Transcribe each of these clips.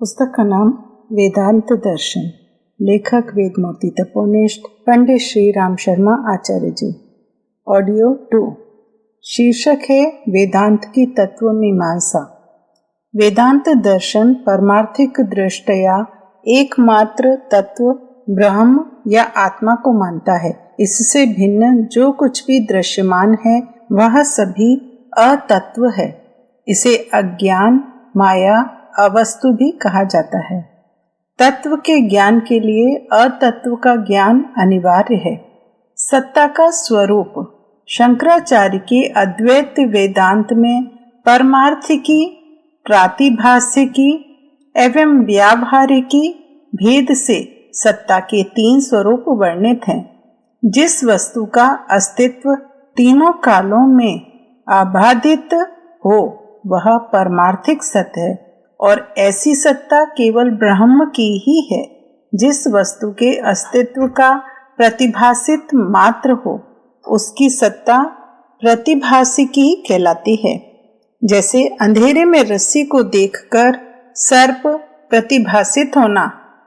पुस्तक का नाम वेदांत दर्शन, लेखक वेदमूर्ति तपोनिष्ठ पंडित श्री राम शर्मा आचार्य जी। ऑडियो 2। शीर्षक है वेदांत की तत्व मीमांसा। वेदांत दर्शन परमार्थिक दृष्टया एकमात्र तत्व ब्रह्म या आत्मा को मानता है। इससे भिन्न जो कुछ भी दृश्यमान है वह सभी अतत्व है। इसे अज्ञान, माया, अवस्तु भी कहा जाता है। तत्व के ज्ञान के लिए अतत्व का ज्ञान अनिवार्य है। सत्ता का स्वरूप शंकराचार्य के अद्वैत वेदांत में परमार्थिकी, प्रातिभासिकी एवं व्यावहारिकी भेद से सत्ता के 3 स्वरूप वर्णित हैं। जिस वस्तु का अस्तित्व तीनों कालों में अबाधित हो वह परमार्थिक सत्य है, और ऐसी सत्ता केवल ब्रह्म की ही है। जिस वस्तु के अस्तित्व का प्रतिभासित मात्र हो उसकी सत्ता प्रतिभासिकी कहलाती है। जैसे अंधेरे में रस्सी को देखकर सर्प प्रतिभासित होना,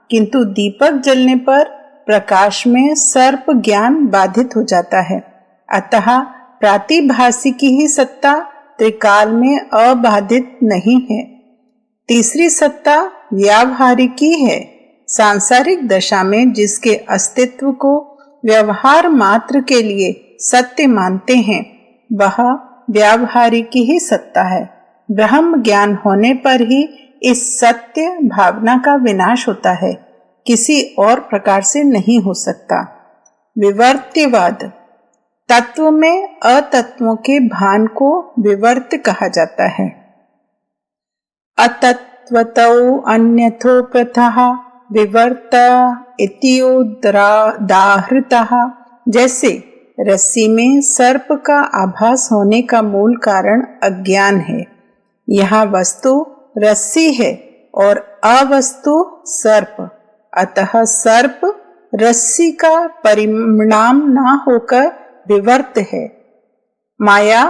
किंतु दीपक जलने पर प्रकाश में सर्प ज्ञान बाधित हो जाता है। अतः प्रातिभासिकी ही सत्ता त्रिकाल में अबाधित नहीं है। तीसरी सत्ता व्यावहारिकी है। सांसारिक दशा में जिसके अस्तित्व को व्यवहार मात्र के लिए सत्य मानते हैं वह व्यावहारिकी ही सत्ता है। ब्रह्म ज्ञान होने पर ही इस सत्य भावना का विनाश होता है, किसी और प्रकार से नहीं हो सकता। विवर्त्यवाद तत्व में अतत्वों के भान को विवर्त कहा जाता है। अतत्वतौ अन्यथो प्रथः विवर्त इत्युदाहृतः। जैसे रस्सी में सर्प का आभास होने का मूल कारण अज्ञान है। यहाँ वस्तु रस्सी है और अवस्तु सर्प, अतः सर्प रस्सी का परिणाम न होकर विवर्त है। माया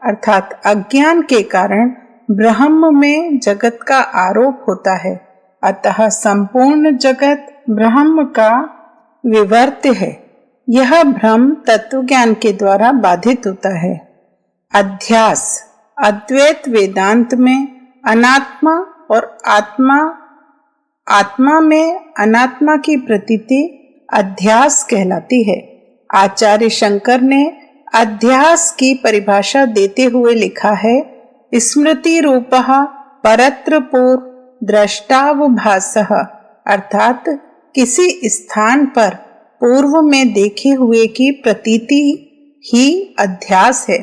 अर्थात अज्ञान के कारण ब्रह्म में जगत का आरोप होता है, अतः संपूर्ण जगत ब्रह्म का विवर्त्य है। यह भ्रम तत्व ज्ञान के द्वारा बाधित होता है। अध्यास अद्वैत वेदांत में अनात्मा और आत्मा में अनात्मा की प्रतीति अध्यास कहलाती है। आचार्य शंकर ने अध्यास की परिभाषा देते हुए लिखा है, स्मृति रूपः परत्र पूर्व द्रष्टावभासः, अर्थात किसी स्थान पर पूर्व में देखे हुए की प्रतीति ही अध्यास है।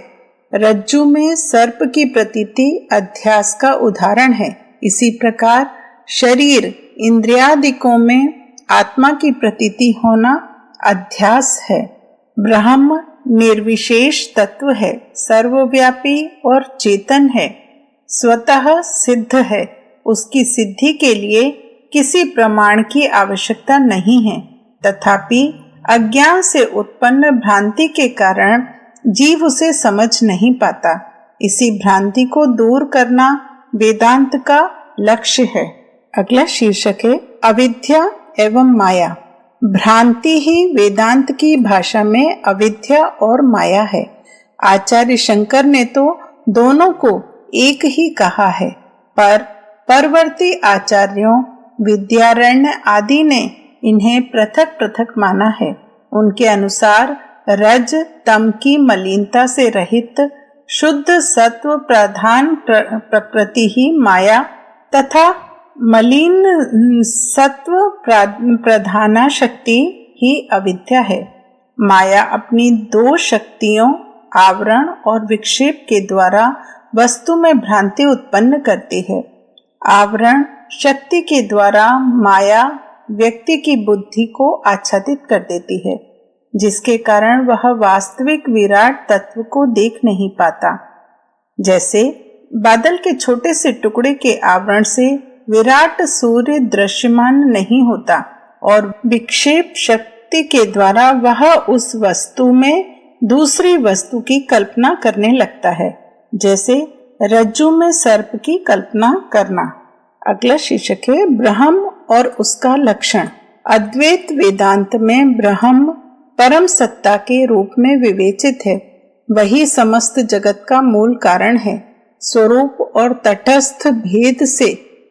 रज्जु में सर्प की प्रतीति अध्यास का उदाहरण है। इसी प्रकार शरीर इंद्रियादिकों में आत्मा की प्रतीति होना अध्यास है। ब्रह्म निर्विशेष तत्व है, सर्वव्यापी और चेतन है, स्वतः सिद्ध है। उसकी सिद्धि के लिए किसी प्रमाण की आवश्यकता नहीं है। तथापि अज्ञान से उत्पन्न भ्रांति के कारण जीव उसे समझ नहीं पाता। इसी भ्रांति को दूर करना वेदांत का लक्ष्य है। अगला शीर्षक है अविद्या एवं माया। भ्रांति ही वेदांत की भाषा में अविद्या और माया है। आचार्य शंकर ने तो दोनों को एक ही कहा है, पर परवर्ती आचार्यों विद्यारण्य आदि ने इन्हें पृथक पृथक माना है। उनके अनुसार रज तम की मलिनता से रहित शुद्ध सत्व प्रधान प्रकृति ही माया तथा मलिन सत्व प्रधाना शक्ति ही अविद्या है। माया अपनी 2 शक्तियों आवरण और विक्षेप के द्वारा वस्तु में भ्रांति उत्पन्न करती है। आवरण शक्ति के द्वारा माया व्यक्ति की बुद्धि को आच्छादित कर देती है, जिसके कारण वह वास्तविक विराट तत्व को देख नहीं पाता। जैसे बादल के छोटे से टुकड़े के आवरण से विराट सूर्य दृश्यमान नहीं होता, और विक्षेप शक्ति के द्वारा वह उस वस्तु में दूसरी वस्तु की कल्पना करने लगता है, जैसे रज्जु में सर्प की कल्पना करना। अगला शीर्षक है ब्रह्म और उसका लक्षण। अद्वैत वेदांत में ब्रह्म परम सत्ता के रूप में विवेचित है। वही समस्त जगत का मूल कारण है। स्वरूप और तटस्थ भेद से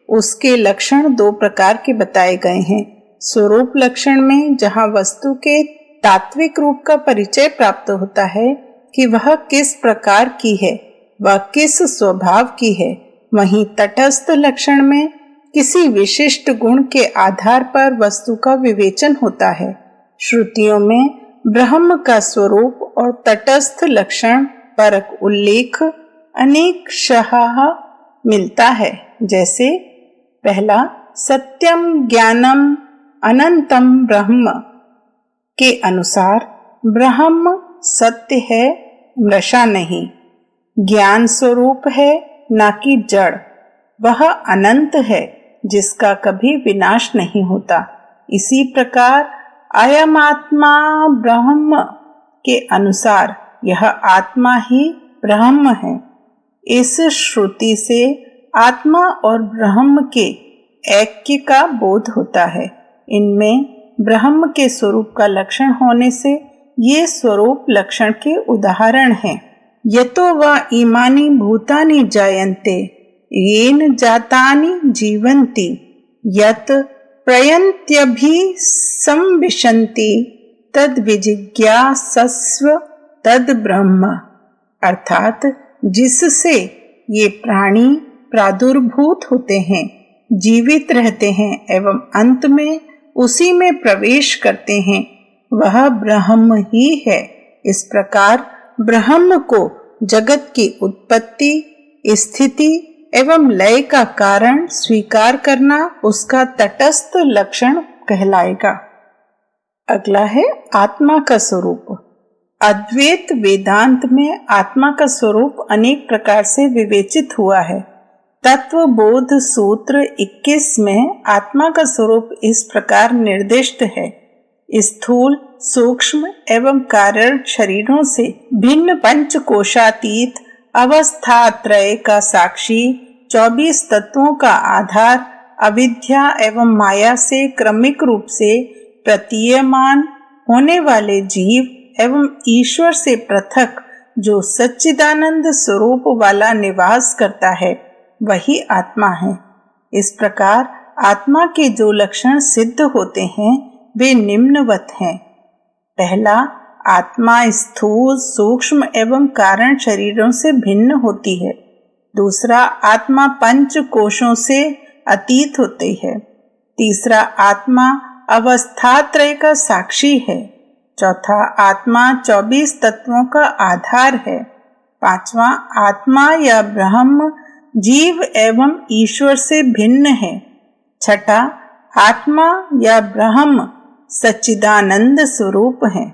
उसके लक्षण दो प्रकार के बताए गए हैं। स्वरूप लक्षण में जहाँ वस्तु के तात्विक रूप का परिचय प्राप्त होता है कि वह किस प्रकार की है, वह किस स्वभाव की है, वहीं तटस्थ लक्षण में किसी विशिष्ट गुण के आधार पर वस्तु का विवेचन होता है। श्रुतियों में ब्रह्म का स्वरूप और तटस्थ लक्षण परक उल्लेख अनेक शः मिलता है। जैसे पहला, सत्यम ज्ञानम अनंतम ब्रह्म के अनुसार ब्रह्म सत्य है, मृषा नहीं, ज्ञान स्वरूप है ना कि जड़, वह अनंत है जिसका कभी विनाश नहीं होता। इसी प्रकार अयमात्मा ब्रह्म के अनुसार यह आत्मा ही ब्रह्म है। इस श्रुति से आत्मा और ब्रह्म के ऐक्य का बोध होता है। इनमें ब्रह्म के स्वरूप का लक्षण होने से ये स्वरूप लक्षण के उदाहरण हैं। यतो वा इमानि भूतानि जायन्ते येन जातानि जीवन्ति यत् प्रयन्त्यभि संविशन्ति तद विजिज्ञासस्व तद ब्रह्म। अर्थात जिससे ये प्राणी प्रादुर्भूत होते हैं, जीवित रहते हैं एवं अंत में उसी में प्रवेश करते हैं, वह ब्रह्म ही है। इस प्रकार ब्रह्म को जगत की उत्पत्ति, स्थिति एवं लय का कारण स्वीकार करना उसका तटस्थ लक्षण कहलाएगा। अगला है आत्मा का स्वरूप। अद्वैत वेदांत में आत्मा का स्वरूप अनेक प्रकार से विवेचित हुआ है। तत्वबोध सूत्र 21 में आत्मा का स्वरूप इस प्रकार निर्दिष्ट है। स्थूल, सूक्ष्म एवं कारण शरीरों से भिन्न पंचकोशातीत अवस्थात्रय का साक्षी, 24 तत्वों का आधार, अविद्या एवं माया से क्रमिक रूप से प्रतीयमान होने वाले जीव एवं ईश्वर से पृथक जो सच्चिदानंद स्वरूप वाला निवास करता है, वही आत्मा है। इस प्रकार आत्मा के जो लक्षण सिद्ध होते हैं वे निम्नवत हैं। पहला, आत्मा स्थूल, सूक्ष्म एवं कारण शरीरों से भिन्न होती है। दूसरा, आत्मा पंच कोशों से अतीत होती है। तीसरा, आत्मा अवस्थात्रय का साक्षी है। चौथा, आत्मा 24 तत्वों का आधार है। पांचवा, आत्मा या ब्रह्म जीव एवं ईश्वर से भिन्न है। छठा, आत्मा या ब्रह्म सच्चिदानंद स्वरूप है।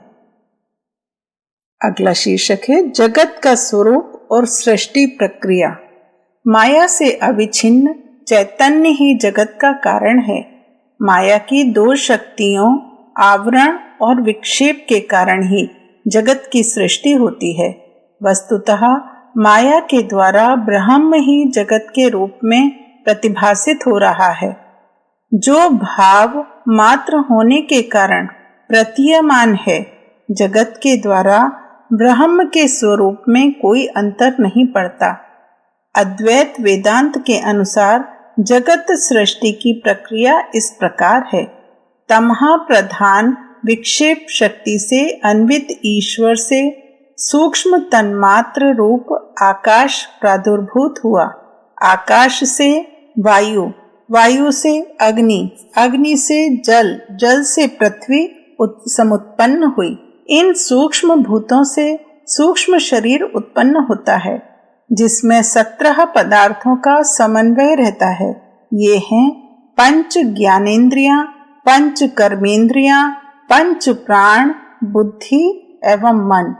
अगला शीर्षक है जगत का स्वरूप और सृष्टि प्रक्रिया। माया से अविच्छिन्न चैतन्य ही जगत का कारण है। माया की दो शक्तियों आवरण और विक्षेप के कारण ही जगत की सृष्टि होती है। वस्तुतः माया के द्वारा ब्रह्म ही जगत के रूप में प्रतिभासित हो रहा है। जो भाव मात्र होने के कारण प्रतीयमान है, जगत के द्वारा ब्रह्म के स्वरूप में कोई अंतर नहीं पड़ता। अद्वैत वेदांत के अनुसार जगत सृष्टि की प्रक्रिया इस प्रकार है। तमहा प्रधान विक्षेप शक्ति से अन्वित ईश्वर से सूक्ष्म तन्मात्र रूप आकाश प्रादुर्भूत हुआ। आकाश से वायु, वायु से अग्नि, अग्नि से जल, जल से पृथ्वी समुत्पन्न हुई। इन सूक्ष्म भूतों से सूक्ष्म शरीर उत्पन्न होता है जिसमें 17 पदार्थों का समन्वय रहता है। ये हैं पंच ज्ञानेन्द्रियां, पंच कर्मेंद्रियां, पंच प्राण, बुद्धि एवं मन।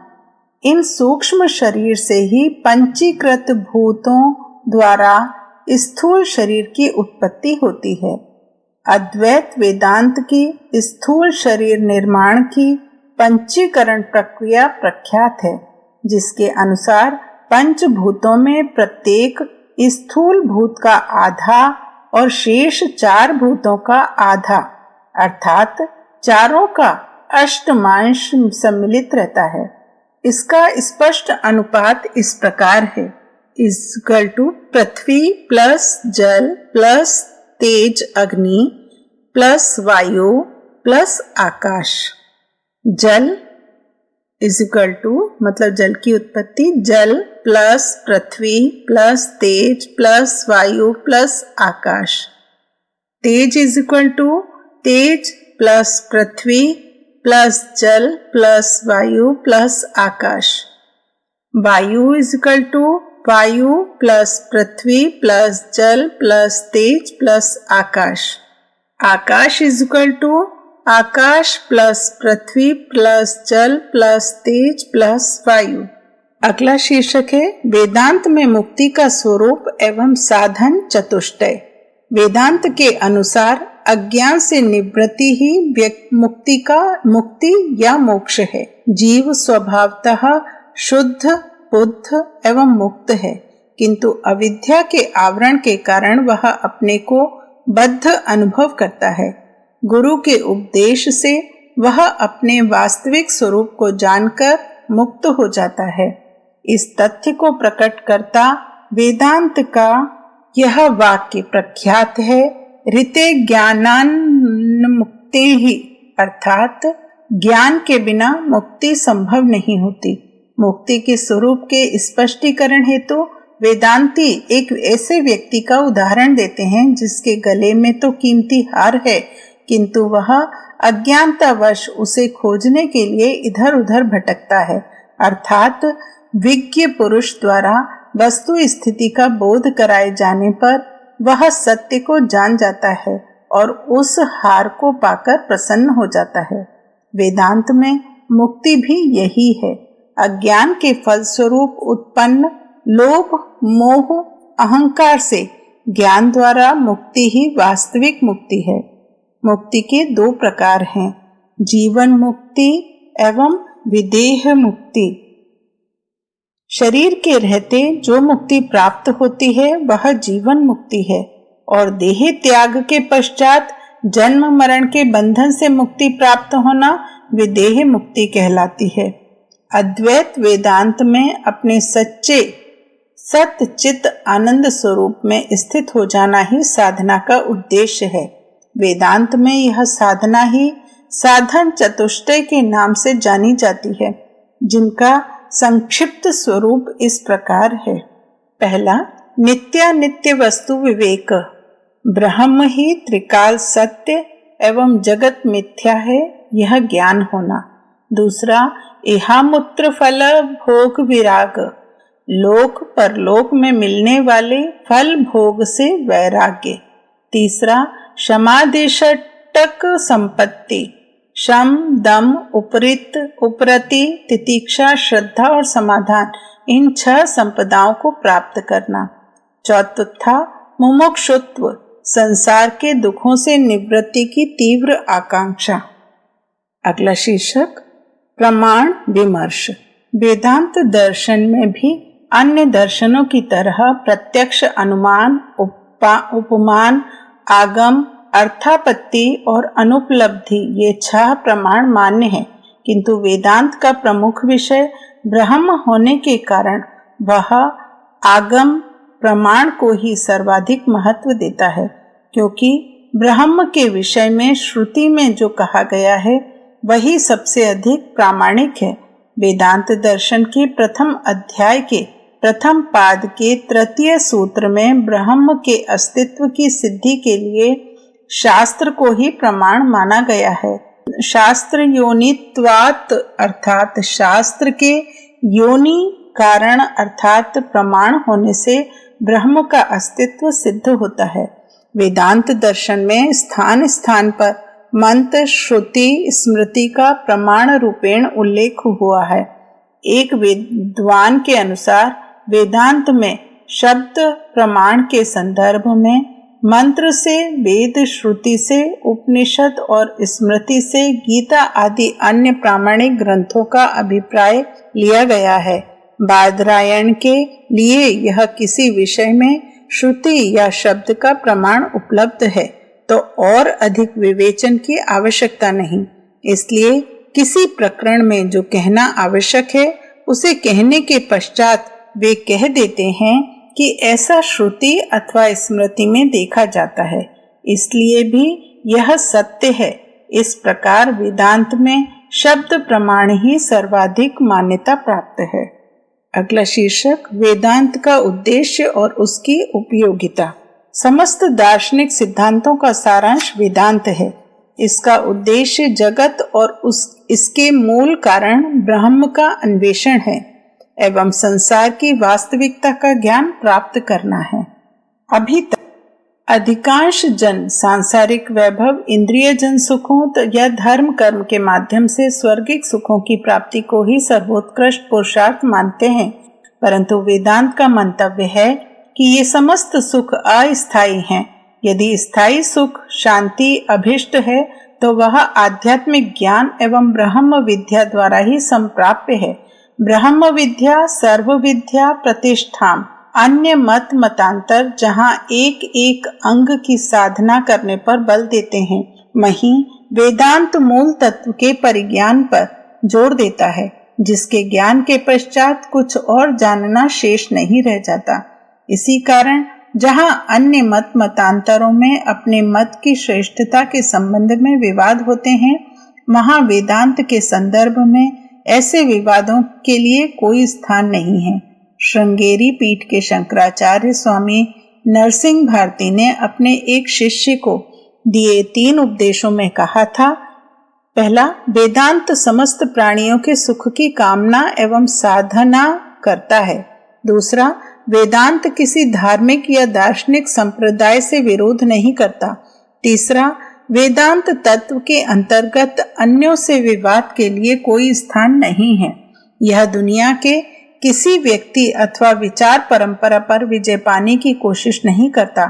इन सूक्ष्म शरीर से ही पंचीकृत भूतों द्वारा स्थूल शरीर की उत्पत्ति होती है। अद्वैत वेदांत की स्थूल शरीर निर्माण की पंचीकरण प्रक्रिया प्रख्यात है, जिसके अनुसार पंचभूतों में प्रत्येक स्थूल भूत का आधा और शेष 4 भूतों का आधा अर्थात चारों का अष्टमांश सम्मिलित रहता है। इसका स्पष्ट अनुपात इस प्रकार है, इक्वल टू पृथ्वी प्लस जल प्लस तेज अग्नि प्लस वायु प्लस आकाश। जल इज इक्वल टू मतलब जल की उत्पत्ति जल प्लस पृथ्वी प्लस तेज प्लस वायु प्लस आकाश। तेज इज इक्वल टू तेज प्लस पृथ्वी प्लस जल प्लस वायु प्लस आकाश। वायु इज इक्वल टू वायु प्लस पृथ्वी प्लस जल प्लस तेज प्लस आकाश। आकाश इज इक्वल टू आकाश प्लस पृथ्वी प्लस जल प्लस तेज प्लस वायु। अगला शीर्षक है वेदांत में मुक्ति का स्वरूप एवं साधन चतुष्टय। वेदांत के अनुसार अज्ञान से निवृत्ति ही मुक्ति या मोक्ष है। जीव स्वभावतः शुद्ध बुद्ध एवं मुक्त है, किंतु अविद्या के आवरण के कारण वह अपने को बद्ध अनुभव करता है। गुरु के उपदेश से वह अपने वास्तविक स्वरूप को जानकर मुक्त हो जाता है। इस तथ्य को प्रकट करता वेदांत का यह वाक्य प्रख्यात है, ऋते ज्ञानान् मुक्ते ही, अर्थात ज्ञान के बिना मुक्ति संभव नहीं होती। मुक्ति के स्वरूप के स्पष्टीकरण हेतु वेदांती एक ऐसे व्यक्ति का उदाहरण देते हैं जिसके गले में तो कीमती हार है, किंतु वह अज्ञानतावश उसे खोजने के लिए इधर उधर भटकता है। अर्थात विज्ञ पुरुष द्वारा वस्तु स्थिति का बोध कराए जाने पर वह सत्य को जान जाता है और उस हार को पाकर प्रसन्न हो जाता है। वेदांत में मुक्ति भी यही है। अज्ञान के फलस्वरूप उत्पन्न लोभ मोह अहंकार से ज्ञान द्वारा मुक्ति ही वास्तविक मुक्ति है। मुक्ति के 2 प्रकार हैं, जीवन मुक्ति एवं विदेह मुक्ति। शरीर के रहते जो मुक्ति प्राप्त होती है वह जीवन मुक्ति है, और देह त्याग के पश्चात जन्म मरण के बंधन से मुक्ति प्राप्त होना विदेह मुक्ति कहलाती है। अद्वैत वेदांत में अपने सच्चे सत्य चित्त आनंद स्वरूप में स्थित हो जाना ही साधना का उद्देश्य है। वेदांत में यह साधना ही साधन चतुष्टय के नाम से जानी जाती है, जिनका संक्षिप्त स्वरूप इस प्रकार है। पहला, नित्यानित्य वस्तु विवेक, ब्रह्म ही त्रिकाल सत्य एवं जगत मिथ्या है, यह ज्ञान होना। दूसरा, इहामुत्र फल भोग विराग, लोक परलोक में मिलने वाले फल भोग से वैराग्य। तीसरा, क्षमादेशटक संपत्ति, शम दम उपरित उपरति तितिक्षा श्रद्धा और समाधान, इन 6 संपदाओं को प्राप्त करना। चौथा, मुमुक्षुत्व, संसार के दुखों से निवृत्ति की तीव्र आकांक्षा। अगला शीर्षक प्रमाण विमर्श। वेदांत दर्शन में भी अन्य दर्शनों की तरह प्रत्यक्ष अनुमान उपमान आगम अर्थापत्ति और अनुपलब्धि ये 6 प्रमाण मान्य हैं, किंतु वेदांत का प्रमुख विषय ब्रह्म होने के कारण वह आगम प्रमाण को ही सर्वाधिक महत्व देता है, क्योंकि ब्रह्म के विषय में श्रुति में जो कहा गया है वही सबसे अधिक प्रामाणिक है। वेदांत दर्शन के प्रथम अध्याय के प्रथम पाद के तृतीय सूत्र में ब्रह्म के अस्तित्व की सिद्धि के लिए शास्त्र को ही प्रमाण माना गया है। शास्त्र योनित्वात्, अर्थात शास्त्र के योनि कारण अर्थात प्रमाण होने से ब्रह्म का अस्तित्व सिद्ध होता है। वेदांत दर्शन में स्थान स्थान पर मंत्र श्रुति स्मृति का प्रमाण रूपेण उल्लेख हुआ है। एक विद्वान के अनुसार वेदांत में शब्द प्रमाण के संदर्भ में मंत्र से, वेद श्रुति से, उपनिषद और स्मृति से गीता आदि अन्य प्रामाणिक ग्रंथों का अभिप्राय लिया गया है। बादरायण के लिए यह किसी विषय में श्रुति या शब्द का प्रमाण उपलब्ध है तो और अधिक विवेचन की आवश्यकता नहीं। इसलिए किसी प्रकरण में जो कहना आवश्यक है उसे कहने के पश्चात वे कह देते हैं कि ऐसा श्रुति अथवा स्मृति में देखा जाता है, इसलिए भी यह सत्य है। इस प्रकार वेदांत में शब्द प्रमाण ही सर्वाधिक मान्यता प्राप्त है। अगला शीर्षक वेदांत का उद्देश्य और उसकी उपयोगिता। समस्त दार्शनिक सिद्धांतों का सारांश वेदांत है। इसका उद्देश्य जगत और इसके मूल कारण ब्रह्म का अन्वेषण है एवं संसार की वास्तविकता का ज्ञान प्राप्त करना है। अभी तक अधिकांश जन सांसारिक वैभव, इंद्रिय जन सुखों या धर्म कर्म के माध्यम से स्वर्गिक सुखों की प्राप्ति को ही सर्वोत्कृष्ट पुरुषार्थ मानते हैं, परंतु वेदांत का मंतव्य है कि ये समस्त सुख अस्थायी हैं। यदि स्थायी सुख शांति अभिष्ट है तो वह आध्यात्मिक ज्ञान एवं ब्रह्म विद्या द्वारा ही संप्राप्य है। ब्रह्म विद्या सर्व विद्या प्रतिष्ठाम। अन्य मतांतर जहाँ एक एक अंग की साधना करने पर बल देते हैं, वहीं वेदांत मूल तत्व के परिज्ञान पर जोर देता है, जिसके ज्ञान के पश्चात कुछ और जानना शेष नहीं रह जाता। इसी कारण जहाँ अन्य मतांतरों में अपने मत की श्रेष्ठता के संबंध में विवाद होते हैं, वहाँ वेदांत के संदर्भ में ऐसे विवादों के लिए कोई स्थान नहीं है। श्रृंगेरी पीठ के शंकराचार्य स्वामी नरसिंह भारती ने अपने एक शिष्य को दिए 3 उपदेशों में कहा था, पहला, वेदांत समस्त प्राणियों के सुख की कामना एवं साधना करता है। दूसरा, वेदांत किसी धार्मिक या दार्शनिक संप्रदाय से विरोध नहीं करता। तीसरा, वेदांत तत्व के अंतर्गत अन्यों से विवाद के लिए कोई स्थान नहीं है। यह दुनिया के किसी व्यक्ति अथवा विचार परंपरा पर विजय पाने की कोशिश नहीं करता।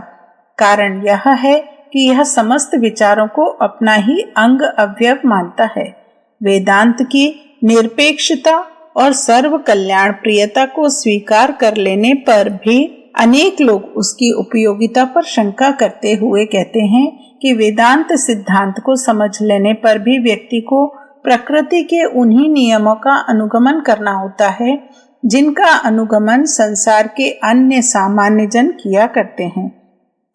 कारण यह है कि यह समस्त विचारों को अपना ही अंग अवयव मानता है। वेदांत की निरपेक्षता और सर्व कल्याण प्रियता को स्वीकार कर लेने पर भी अनेक लोग उसकी उपयोगिता पर शंका करते हुए कहते हैं कि वेदांत सिद्धांत को समझ लेने पर भी व्यक्ति को प्रकृति के उन्हीं नियमों का अनुगमन करना होता है जिनका अनुगमन संसार के अन्य सामान्य जन किया करते हैं,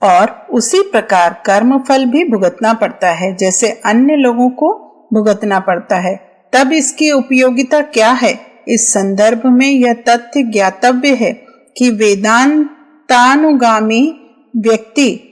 और उसी प्रकार कर्म फल भी भुगतना पड़ता है जैसे अन्य लोगों को भुगतना पड़ता है। तब इसकी उपयोगिता क्या है? इस संदर्भ में यह तथ्य ज्ञातव्य है कि वेदांतानुगामी व्यक्ति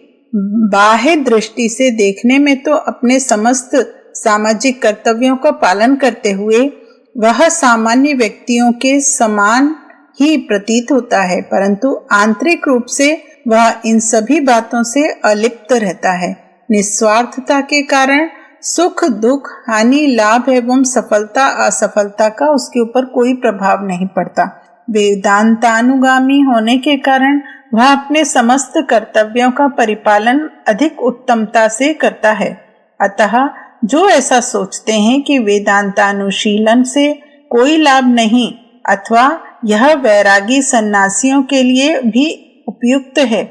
बाह्य दृष्टि से देखने में तो अपने समस्त सामाजिक कर्तव्यों का पालन करते हुए वह सामान्य व्यक्तियों के समान ही प्रतीत होता है, परंतु आंतरिक रूप से वह इन सभी बातों से अलिप्त रहता है। निस्वार्थता के कारण सुख दुख हानि लाभ एवं सफलता असफलता का उसके ऊपर कोई प्रभाव नहीं पड़ता। वेदांतानुगामी होने के कारण वह अपने समस्त कर्तव्यों का परिपालन अधिक उत्तमता से करता है। अतः जो ऐसा सोचते हैं कि वेदांतानुशीलन से कोई लाभ नहीं अथवा यह वैरागी सन्यासियों के लिए भी उपयुक्त है,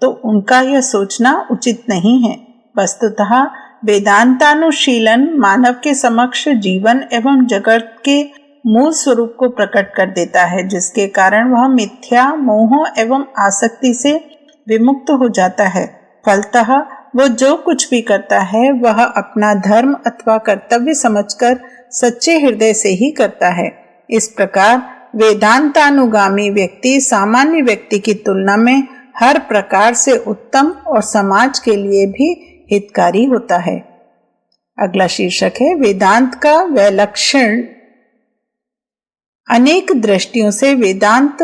तो उनका यह सोचना उचित नहीं है। वस्तुतः वेदांतानुशीलन मानव के समक्ष जीवन एवं जगत के मूल स्वरूप को प्रकट कर देता है, जिसके कारण वह मिथ्या मोह एवं आसक्ति से विमुक्त हो जाता है। फलतः वो जो कुछ भी करता है वह अपना धर्म अथवा कर्तव्य समझकर सच्चे हृदय से ही करता है। इस प्रकार वेदांतानुगामी व्यक्ति सामान्य व्यक्ति की तुलना में हर प्रकार से उत्तम और समाज के लिए भी हितकारी होता है। अगला शीर्षक है वेदांत का वैलक्षण। अनेक दृष्टियों से वेदांत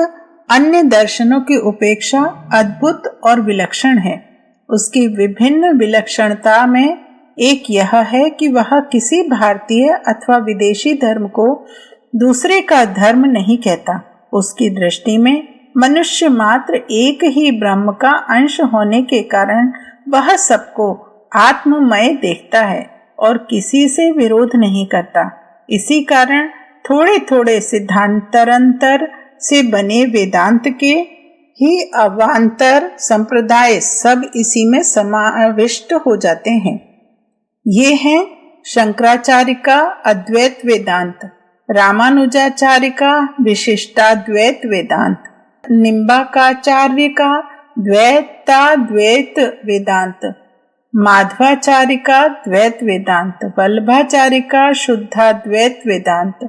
अन्य दर्शनों की उपेक्षा अद्भुत और विलक्षण है। उसकी विभिन्न विलक्षणता में एक यह है कि वह किसी भारतीय अथवा विदेशी धर्म को दूसरे का धर्म नहीं कहता। उसकी दृष्टि में मनुष्य मात्र एक ही ब्रह्म का अंश होने के कारण वह सबको आत्ममय देखता है और किसी से विरोध नहीं करता। इसी कारण थोड़े थोड़े सिद्धांतरंतर से बने वेदांत के ही अवान्तर संप्रदाय सब इसी में समाविष्ट हो जाते हैं। ये हैं शंकराचार्य का अद्वैत वेदांत, रामानुजाचार्य का विशिष्टाद्वैत वेदांत, निम्बाकाचार्य का द्वैताद्वैत वेदांत, माधवाचार्य का द्वैत वेदांत, वल्लभाचार्य का शुद्धाद्वैत वेदांत,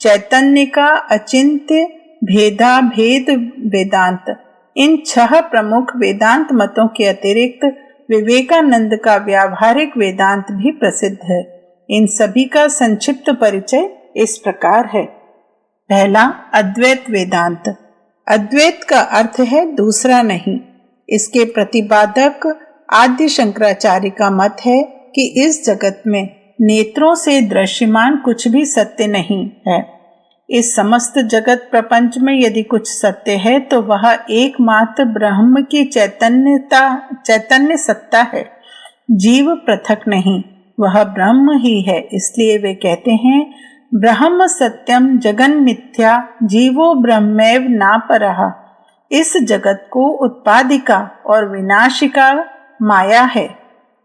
चैतन्य का अचिंत्य भेदाभेद वेदांत। इन 6 प्रमुख वेदांत मतों के अतिरिक्त विवेकानंद का व्यावहारिक वेदांत भी प्रसिद्ध है। इन सभी का संक्षिप्त परिचय इस प्रकार है। पहला, अद्वैत वेदांत। अद्वैत का अर्थ है दूसरा नहीं। इसके प्रतिपादक आदि शंकराचार्य का मत है कि इस जगत में नेत्रों से दृश्यमान कुछ भी सत्य नहीं है। इस समस्त जगत प्रपंच में यदि कुछ सत्य है तो वह एकमात्र ब्रह्म की चैतन्य सत्ता है। जीव पृथक नहीं, वह ब्रह्म ही है। इसलिए वे कहते हैं, ब्रह्म सत्यम जगन मिथ्या जीवो ब्रह्मैव नापरः। इस जगत को उत्पादिका और विनाशिका माया है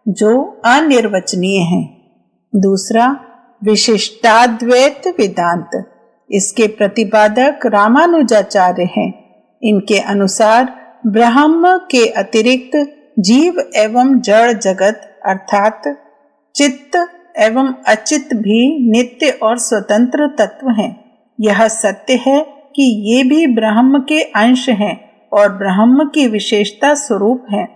जो अनिर्वचनीय है। दूसरा, विशिष्टाद्वैत वेदांत। इसके प्रतिपादक रामानुजाचार्य हैं। इनके अनुसार ब्रह्म के अतिरिक्त जीव एवं जड़ जगत अर्थात चित्त एवं अचित्त भी नित्य और स्वतंत्र तत्व हैं। यह सत्य है कि ये भी ब्रह्म के अंश हैं और ब्रह्म की विशेषता स्वरूप हैं,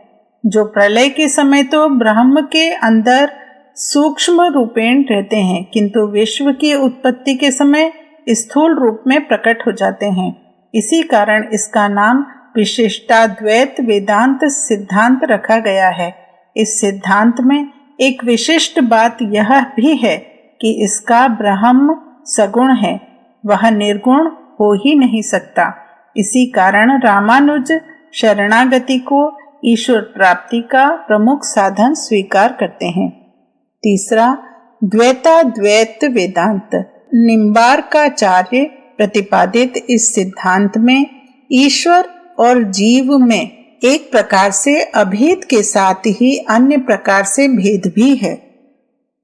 जो प्रलय के समय तो ब्रह्म के अंदर सूक्ष्म रूपेण रहते हैं, किंतु विश्व की उत्पत्ति के समय स्थूल रूप में प्रकट हो जाते हैं। इसी कारण इसका नाम विशिष्टाद्वैत वेदांत सिद्धांत रखा गया है। इस सिद्धांत में एक विशिष्ट बात यह भी है कि इसका ब्रह्म सगुण है, वह निर्गुण हो ही नहीं सकता। इसी कारण रामानुज शरणागति को ईश्वर प्राप्ति का प्रमुख साधन स्वीकार करते हैं। तीसरा, द्वैताद्वैत वेदांत। निम्बार्काचार्य प्रतिपादित इस सिद्धांत में ईश्वर और जीव में एक प्रकार से अभेद के साथ ही अन्य प्रकार से भेद भी है।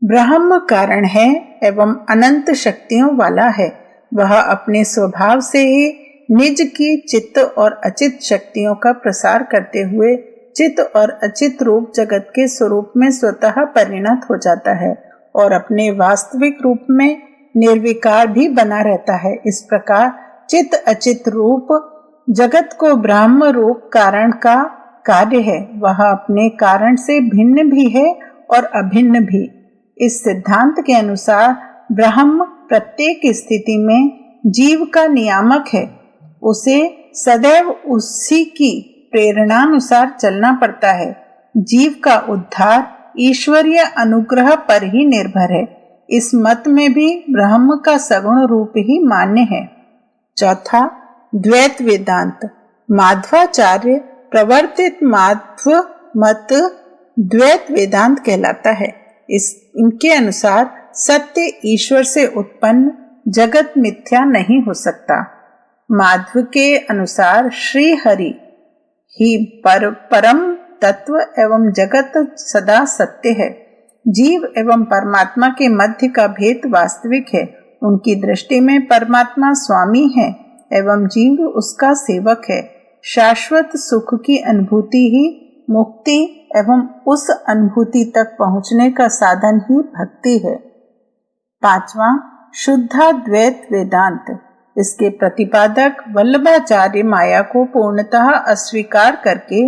ब्रह्म कारण है एवं अनंत शक्तियों वाला है। वह अपने स्वभाव से ही निज की चित्त और अचित शक्तियों का प्रसार करते हुए चित्त और अचित रूप जगत के स्वरूप में स्वतः परिणत हो जाता है और अपने वास्तविक रूप में निर्विकार भी बना रहता है। इस प्रकार चित्त अचित रूप जगत को ब्रह्म रूप कारण का कार्य है। वह अपने कारण से भिन्न भी है और अभिन्न भी। इस सिद्धांत के अनुसार ब्रह्म प्रत्येक स्थिति में जीव का नियामक है। उसे सदैव उसी की प्रेरणानुसार चलना पड़ता है। जीव का उद्धार ईश्वरीय अनुग्रह पर ही निर्भर है। इस मत में भी ब्रह्म का सगुण रूप ही मान्य है। चौथा, द्वैत वेदांत। माधवाचार्य प्रवर्तित माध्व मत द्वैत वेदांत कहलाता है। इनके अनुसार सत्य ईश्वर से उत्पन्न, जगत मिथ्या नहीं हो सकता। माध्व के अनुसार श्री हरि ही परम तत्व एवं जगत सदा सत्य है। जीव एवं परमात्मा के मध्य का भेद वास्तविक है। उनकी दृष्टि में परमात्मा स्वामी है एवं जीव उसका सेवक है। शाश्वत सुख की अनुभूति ही मुक्ति एवं उस अनुभूति तक पहुंचने का साधन ही भक्ति है। पांचवा, शुद्धाद्वैत वेदांत। इसके प्रतिपादक वल्लभाचार्य माया को पूर्णतः अस्वीकार करके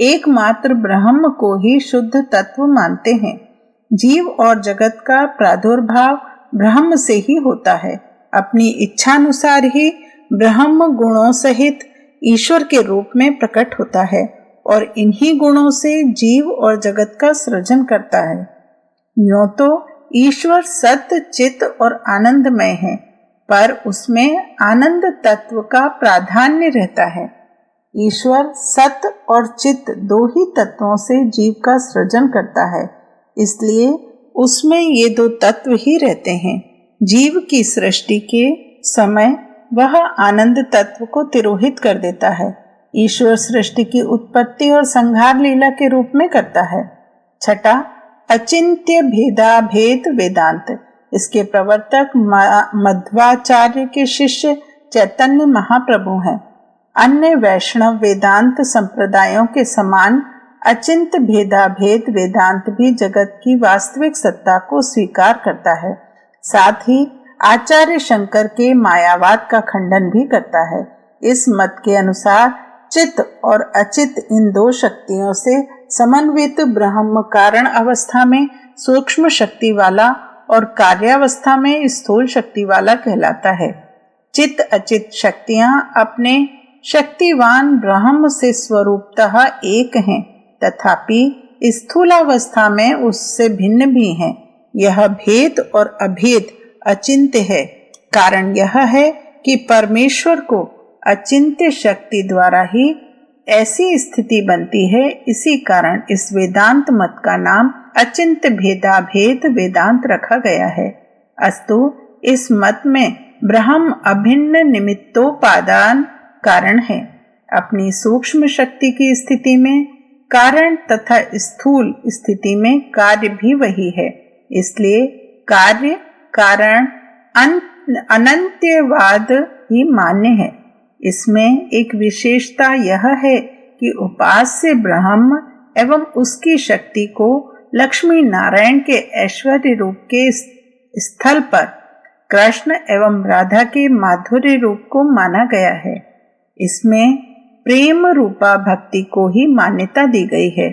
एकमात्र ब्रह्म को ही शुद्ध तत्व मानते हैं। जीव और जगत का प्रादुर्भाव ब्रह्म से ही होता है। अपनी इच्छानुसार ही ब्रह्म गुणों सहित ईश्वर के रूप में प्रकट होता है और इन्हीं गुणों से जीव और जगत का सृजन करता है। यूं तो ईश्वर सत्य, चित्त और आनंदमय है, पर उसमें आनंद तत्व का प्राधान्य रहता है। ईश्वर सत्य और चित्त दो ही तत्वों से जीव का सृजन करता है, इसलिए उसमें ये दो तत्व ही रहते हैं। जीव की सृष्टि के समय वह आनंद तत्व को तिरोहित कर देता है ईश्वर सृष्टि की उत्पत्ति और संहार लीला के रूप में करता है। छठा, अचिंत्य भेदा भेद वेदांत। इसके प्रवर्तक मध्वाचार्य के शिष्य चैतन्य महाप्रभु हैं। अन्य वैष्णव वेदांत संप्रदायों के समान अचिंत्य भेदाभेद वेदांत भी जगत की वास्तविक सत्ता को स्वीकार करता है। साथ ही आचार्य शंकर के मायावाद का खंडन भी करता है। इस मत के अनुसार चित्त और अचित इन दो शक्तियों से समन्वित ब्रह्म कारण अवस्था में सूक्ष्म शक्ति वाला और कार्यावस्था में स्थूल शक्ति वाला कहलाता है। चित्त अचित शक्तियां अपने शक्तिवान ब्रह्म से स्वरूपतः एक हैं, तथापि स्थूलावस्था में उससे भिन्न भी हैं। यह भेद और अभेद अचिंत्य है। कारण यह है कि परमेश्वर को अचिंत्य शक्ति द्वारा ही ऐसी स्थिति बनती है। इसी कारण इस वेदांत मत का नाम अचिंत्य भेदाभेद वेदांत रखा गया है। अस्तु, इस मत में ब्रह्म अभिन्न निमित्तोपादान कारण है। अपनी सूक्ष्म शक्ति की स्थिति में कारण तथा स्थूल स्थिति में कार्य भी वही है। इसलिए कार्य कारण अनंत्यवाद ही मान्य है। इसमें एक विशेषता यह है कि उपास्य ब्रह्म एवं उसकी शक्ति को लक्ष्मी नारायण के ऐश्वर्य रूप के स्थल पर कृष्ण एवं राधा के माधुर्य रूप को माना गया है। इसमें प्रेम रूपा भक्ति को ही मान्यता दी गई है।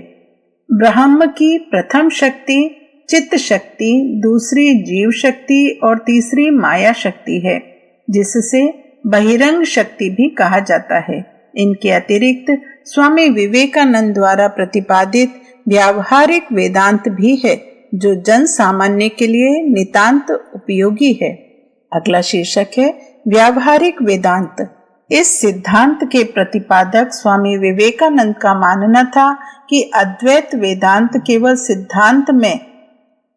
ब्रह्म की प्रथम शक्ति चित्त शक्ति, दूसरी जीव शक्ति और तीसरी माया शक्ति है, जिससे बहिरंग शक्ति भी कहा जाता है। इनके अतिरिक्त स्वामी विवेकानंद द्वारा प्रतिपादित व्यावहारिक वेदांत भी है, जो जन सामान्य के लिए नितांत उपयोगी है। अगला शीर्षक है व्यावहारिक वेदांत। इस सिद्धांत के प्रतिपादक स्वामी विवेकानंद का मानना था कि अद्वैत वेदांत केवल सिद्धांत में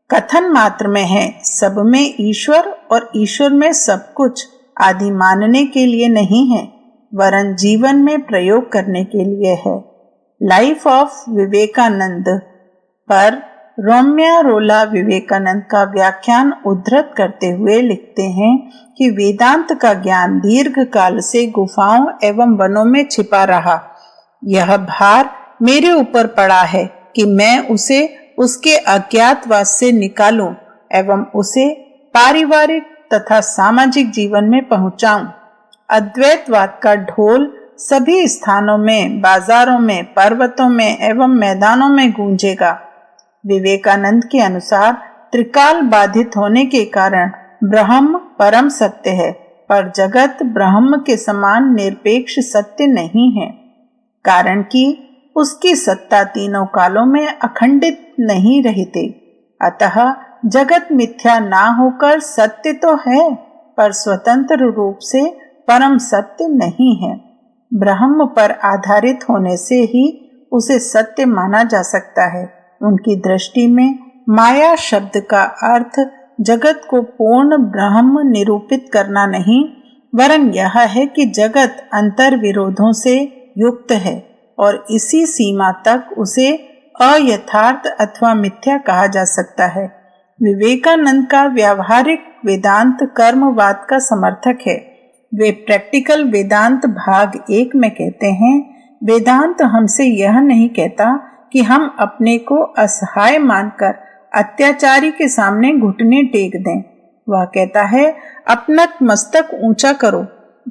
कथन मात्र में है, सब में ईश्वर और ईश्वर में सब कुछ आदि मानने के लिए नहीं है, वरन जीवन में प्रयोग करने के लिए है। लाइफ ऑफ विवेकानंद पर रोम्या रोला विवेकानंद का व्याख्यान उद्धृत करते हुए लिखते हैं कि वेदांत का ज्ञान दीर्घ काल से गुफाओं एवं वनों में छिपा रहा। यह भार मेरे ऊपर पड़ा है कि मैं उसे उसके अज्ञातवास से निकालूं एवं उसे पारिवारिक तथा सामाजिक जीवन में पहुंचाऊं। अद्वैतवाद का ढोल सभी स्थानों में, बाजारों में, पर्वतों में एवं मैदानों में गूंजेगा। विवेकानंद के अनुसार त्रिकाल बाधित होने के कारण ब्रह्म परम सत्य है, पर जगत ब्रह्म के समान निरपेक्ष सत्य नहीं है, कारण कि उसकी सत्ता तीनों कालों में अखंडित नहीं रहती। अतः जगत मिथ्या ना होकर सत्य तो है, पर स्वतंत्र रूप से परम सत्य नहीं है। ब्रह्म पर आधारित होने से ही उसे सत्य माना जा सकता है। उनकी दृष्टि में माया शब्द का अर्थ जगत को पूर्ण ब्रह्म निरूपित करना नहीं, वरन यह है कि जगत अंतर विरोधों से युक्त है और इसी सीमा तक उसे अयथार्थ अथवा मिथ्या कहा जा सकता है। विवेकानंद का व्यावहारिक वेदांत कर्मवाद का समर्थक है। वे प्रैक्टिकल वेदांत भाग 1 में कहते हैं, वेदांत हमसे यह नहीं कहता कि हम अपने को असहाय मानकर अत्याचारी के सामने घुटने टेक दें। वह कहता है, अपना मस्तक ऊंचा करो।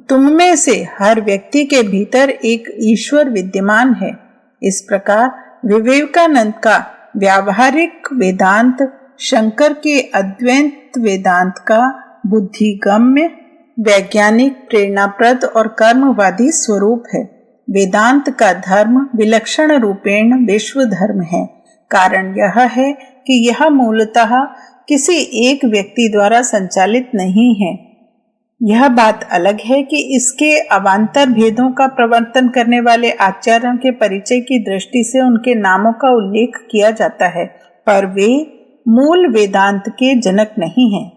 तुम में से हर व्यक्ति के भीतर एक ईश्वर विद्यमान है। इस प्रकार विवेकानंद का व्यावहारिक वेदांत शंकर के अद्वैत वेदांत का बुद्धिगम्य, वैज्ञानिक, प्रेरणाप्रद और कर्मवादी स्वरूप है। वेदांत का धर्म विलक्षण रूपेण विश्व धर्म है। कारण यह है कि यह मूलतः किसी एक व्यक्ति द्वारा संचालित नहीं है। यह बात अलग है कि इसके अवान्तर भेदों का प्रवर्तन करने वाले आचार्यों के परिचय की दृष्टि से उनके नामों का उल्लेख किया जाता है, पर वे मूल वेदांत के जनक नहीं हैं।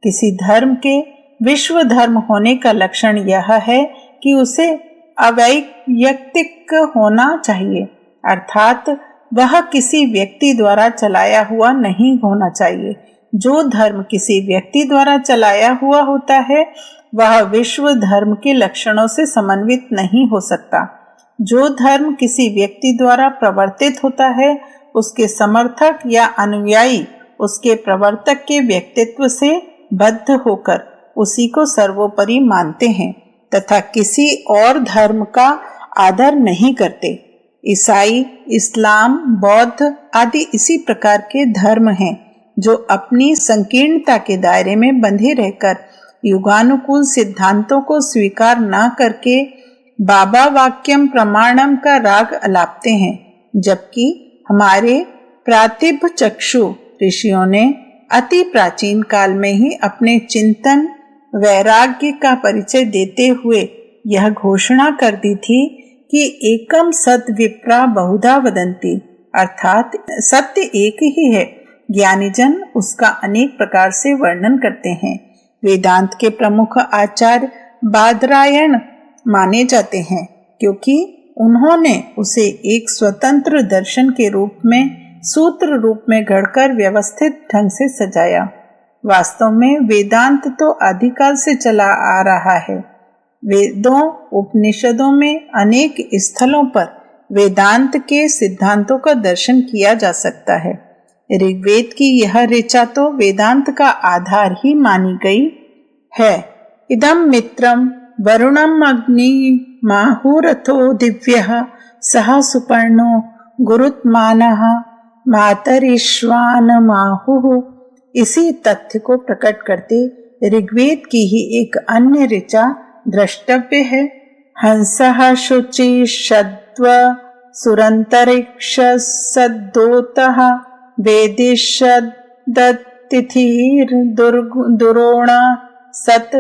किसी धर्म के विश्व धर्म होने का लक्षण यह है कि उसे अवैयक्तिक होना चाहिए, अर्थात वह किसी व्यक्ति द्वारा चलाया हुआ नहीं होना चाहिए। जो धर्म किसी व्यक्ति द्वारा चलाया हुआ होता है वह विश्व धर्म के लक्षणों से समन्वित नहीं हो सकता। जो धर्म किसी व्यक्ति द्वारा प्रवर्तित होता है उसके समर्थक या अनुयायी उसके प्रवर्तक के व्यक्तित्व से बद्ध होकर उसी को सर्वोपरि मानते हैं तथा किसी और धर्म का आदर नहीं करते। ईसाई, इस्लाम, बौद्ध आदि इसी प्रकार के धर्म हैं जो अपनी संकीर्णता के दायरे में बंधे रहकर युगानुकूल सिद्धांतों को स्वीकार न करके बाबा वाक्यम प्रमाणम का राग अलापते हैं, जबकि हमारे प्रातिभ चक्षु ऋषियों ने अति प्राचीन काल में ही अपने चिंतन वैराग्य का परिचय देते हुए यह घोषणा कर दी थी कि एकम सत विप्रा बहुधा वदंती, अर्थात सत्य एक ही है, ज्ञानी जन उसका अनेक प्रकार से वर्णन करते हैं। वेदांत के प्रमुख आचार्य बादरायण माने जाते हैं क्योंकि उन्होंने उसे एक स्वतंत्र दर्शन के रूप में सूत्र रूप में गढ़कर व्यवस्थित ढंग से सजाया। वास्तव में वेदांत तो आदिकाल से चला आ रहा है। वेदों उपनिषदों में अनेक स्थलों पर वेदांत के सिद्धांतों का दर्शन किया जा सकता है। ऋग्वेद की यह ऋचा तो वेदांत का आधार ही मानी गई है। इदम मित्रम वरुणम अग्नि माहुरथो दिव्यः सह सुपर्णो गुरुत्मानः मातरिश्वान माहुः। इसी तथ्य को प्रकट करते ऋग्वेद की ही एक अन्य ऋचा द्रष्टव्य है। हंसः शुचि शद्व सुरंतरिक्ष सद्दोतः वेदिशद्दतिथिर दुरोण सत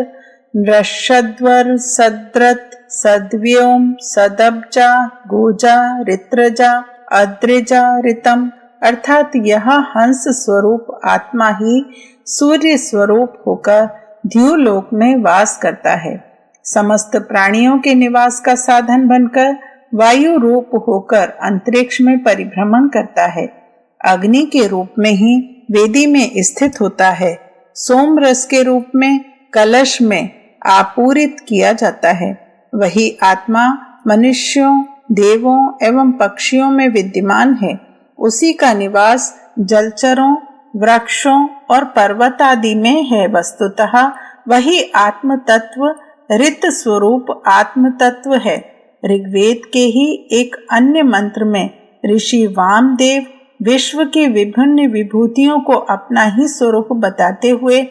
नृषद्वर सद्रत सद्व्योम सदब्जा गोजा रित्रजा अद्रिजा ऋतम, अर्थात यह हंस स्वरूप आत्मा ही सूर्य स्वरूप होकर द्युलोक में वास करता है। समस्त प्राणियों के निवास का साधन बनकर वायु रूप होकर अंतरिक्ष में परिभ्रमण करता है। अग्नि के रूप में ही वेदी में स्थित होता है। सोम रस के रूप में कलश में आपूरित किया जाता है। वही आत्मा मनुष्यों, देवों एवं पक्षियों में विद्यमान है। उसी का निवास जलचरों, वृक्षों और पर्वत आदि में है। वस्तुतः वही आत्म तत्व ऋत स्वरूप आत्म तत्व है। ऋग्वेद के ही एक अन्य मंत्र में ऋषि वामदेव विश्व की विभिन्न विभूतियों को अपना ही स्वरूप बताते हुए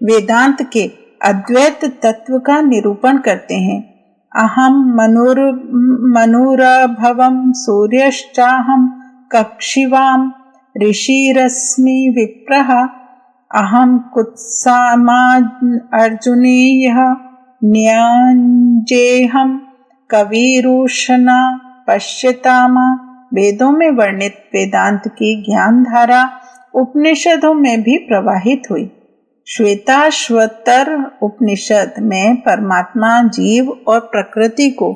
वेदांत के अद्वैत तत्व का निरूपण करते हैं। अहम मनुरभवम सूर्यश्चाहम कक्षिवाम ऋषिरश्मि विप्रः अहम कुत्सामा अर्जुनीयः न्यंजेहम कविरूषणा पश्यतामा। वेदों में वर्णित वेदांत की ज्ञान धारा उपनिषदों में भी प्रवाहित हुई। श्वेताश्वतर उपनिषद में परमात्मा, जीव और प्रकृति को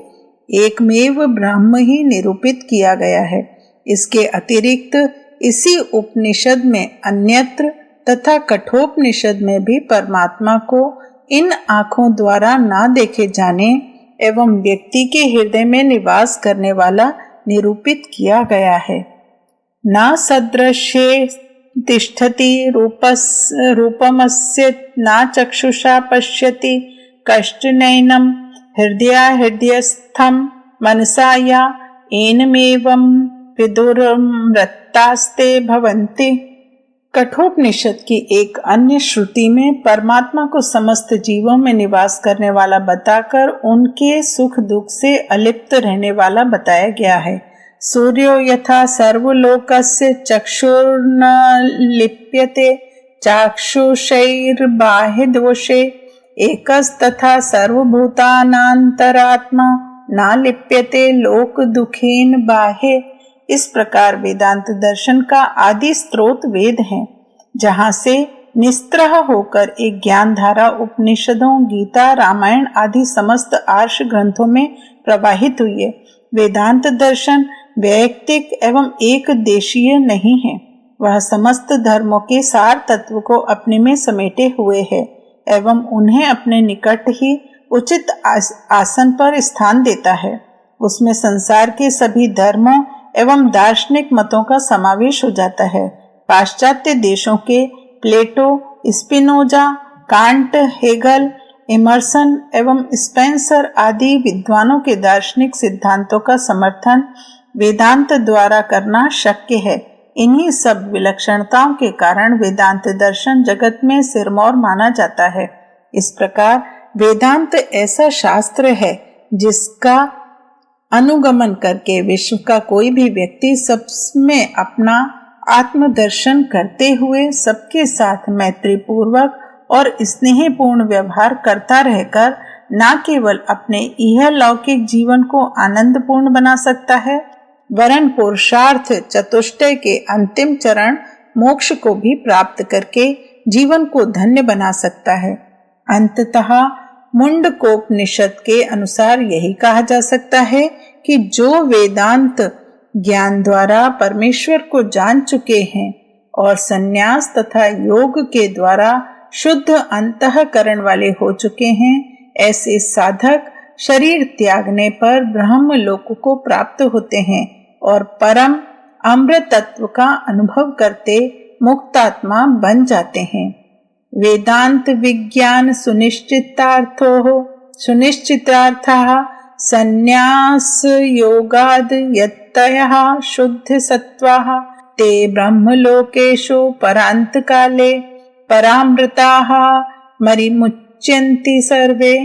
एकमेव ब्रह्म ही निरूपित किया गया है। इसके अतिरिक्त इसी उपनिषद में अन्यत्र तथा कठोपनिषद में भी परमात्मा को इन आँखों द्वारा ना देखे जाने एवं व्यक्ति के हृदय में निवास करने वाला निरूपित किया गया है। न सदृशे तिष्ठति रूपमस्य न चक्षुषा पश्यति कष्टनैनं हृदयस्थं मनसा या एनमेवं विदुरमृतास्ते भवन्ति। कठोपनिषद की एक अन्य श्रुति में परमात्मा को समस्त जीवों में निवास करने वाला बताकर उनके सुख दुख से अलिप्त रहने वाला बताया गया है। सूर्यो यथा सर्वलोकस्य चक्षुर्न लिप्यते चाक्षुषैर्बाह्यदोषे एकस्तथा सर्वभूतानान्तरात्मा न लिप्यते लोक दुखेन बाह्ये। इस प्रकार वेदांत दर्शन का आदि स्रोत वेद है, जहाँ से निस्त्रह होकर एक ज्ञान धारा उपनिषदों, गीता, रामायण आदि समस्त आर्ष ग्रंथों में प्रवाहित हुई है। वेदांत दर्शन वैयक्तिक एवं एक देशीय नहीं है, वह समस्त धर्मों के सार तत्व को अपने में समेटे हुए है एवं उन्हें अपने निकट ही उचित आसन पर स्थान देता है। उसमें संसार के सभी धर्मों एवं दार्शनिक मतों का समावेश हो जाता है। पाश्चात्य देशों के प्लेटो, स्पिनोजा, कांट, हेगल, इमर्सन एवं स्पेंसर आदि विद्वानों के दार्शनिक सिद्धांतों का समर्थन वेदांत द्वारा करना शक्य है। इन्हीं सब विलक्षणताओं के कारण वेदांत दर्शन जगत में सिरमौर माना जाता है। इस प्रकार वेदांत ऐसा शास्त्र है जिसका अनुगमन करके विश्व का कोई भी व्यक्ति सबमें अपना आत्मदर्शन करते हुए सबके साथ मैत्री पूर्वक और स्नेहपूर्ण व्यवहार करता रहकर न केवल अपने यह लौकिक जीवन को आनंदपूर्ण बना सकता है, वरन पुरुषार्थ चतुष्टय के अंतिम चरण मोक्ष को भी प्राप्त करके जीवन को धन्य बना सकता है। अंततः मुंडकोपनिषद के अनुसार यही कहा जा सकता है कि जो वेदांत ज्ञान द्वारा परमेश्वर को जान चुके हैं और संन्यास तथा योग के द्वारा शुद्ध अंतःकरण वाले हो चुके हैं, ऐसे साधक शरीर त्यागने पर ब्रह्म लोक को प्राप्त होते हैं और परम अमृत तत्व का अनुभव करते मुक्तात्मा बन जाते हैं। वेदांत विज्ञान सुनिश्चितार्थः संन्यास योगाद यत्तयः शुद्ध सत्वाः ते ब्रह्मलोकेषु परांत काले परामृताः मरिमुच्यन्ति सर्वे।